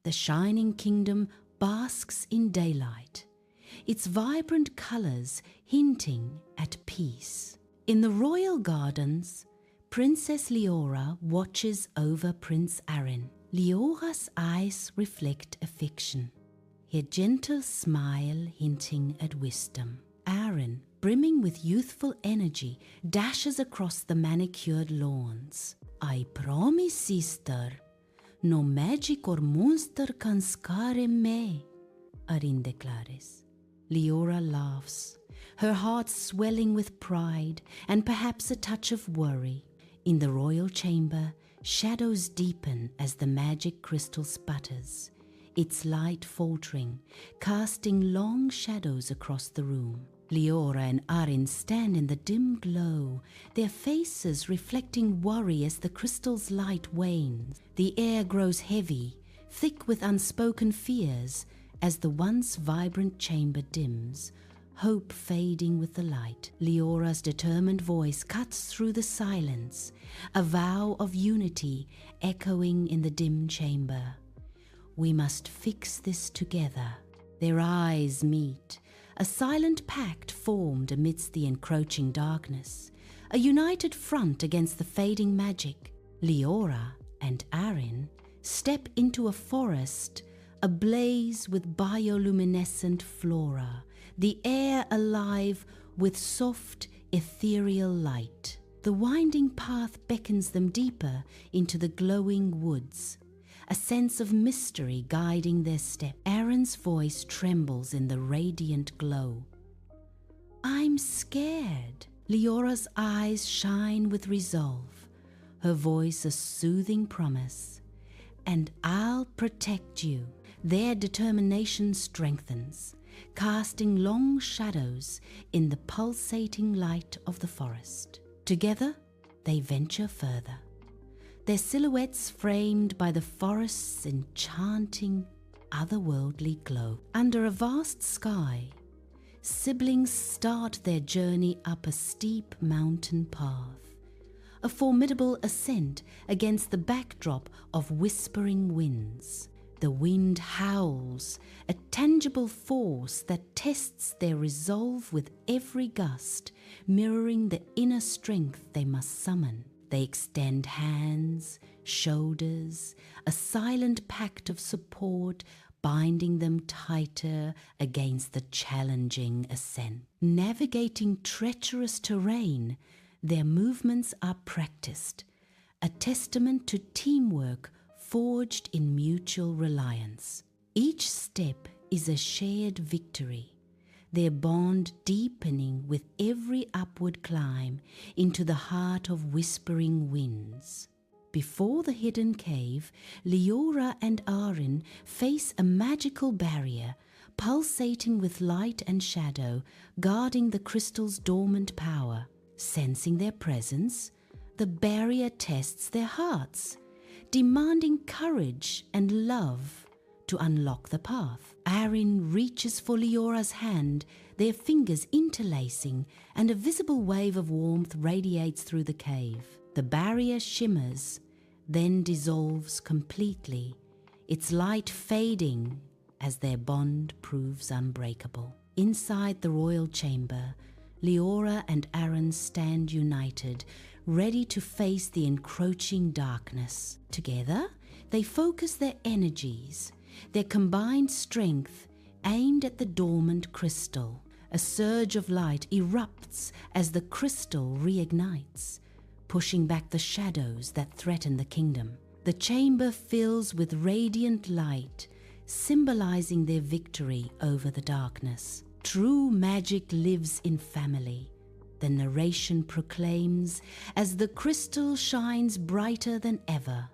The shining kingdom basks in daylight, its vibrant colors hinting at peace. In the royal gardens, Princess Liora watches over Prince Arin. Liora's eyes reflect affection, her gentle smile hinting at wisdom. Arin, brimming with youthful energy, dashes across the manicured lawns. "I promise, sister, no magic or monster can scare me," Arin declares. Liora laughs, her heart swelling with pride and perhaps a touch of worry. In the royal chamber, shadows deepen as the magic crystal sputters, its light faltering, casting long shadows across the room. Liora and Arin stand in the dim glow, their faces reflecting worry as the crystal's light wanes. The air grows heavy, thick with unspoken fears, as the once vibrant chamber dims, hope fading with the light. Liora's determined voice cuts through the silence, a vow of unity echoing in the dim chamber. "We must fix this together." Their eyes meet, a silent pact formed amidst the encroaching darkness, a united front against the fading magic. Liora and Arin step into a forest ablaze with bioluminescent flora, the air alive with soft, ethereal light. The winding path beckons them deeper into the glowing woods, a sense of mystery guiding their step. Arin's voice trembles in the radiant glow. "I'm scared." Liora's eyes shine with resolve, her voice a soothing promise. "And I'll protect you." Their determination strengthens, casting long shadows in the pulsating light of the forest. Together, they venture further, their silhouettes framed by the forest's enchanting, otherworldly glow. Under a vast sky, siblings start their journey up a steep mountain path, a formidable ascent against the backdrop of whispering winds. The wind howls, a tangible force that tests their resolve with every gust, mirroring the inner strength they must summon. They extend hands, shoulders, a silent pact of support binding them tighter against the challenging ascent. Navigating treacherous terrain, their movements are practiced, a testament to teamwork forged in mutual reliance. Each step is a shared victory, their bond deepening with every upward climb into the heart of whispering winds. Before the hidden cave, Liora and Arin face a magical barrier, pulsating with light and shadow, guarding the crystal's dormant power. Sensing their presence, the barrier tests their hearts, demanding courage and love to unlock the path. Arin reaches for Liora's hand, their fingers interlacing, and a visible wave of warmth radiates through the cave. The barrier shimmers, then dissolves completely, its light fading as their bond proves unbreakable. Inside the royal chamber, Liora and Arin stand united, ready to face the encroaching darkness. Together, they focus their energies, their combined strength aimed at the dormant crystal. A surge of light erupts as the crystal reignites, pushing back the shadows that threaten the kingdom. The chamber fills with radiant light, symbolizing their victory over the darkness. True magic lives in family, the narration proclaims, as the crystal shines brighter than ever.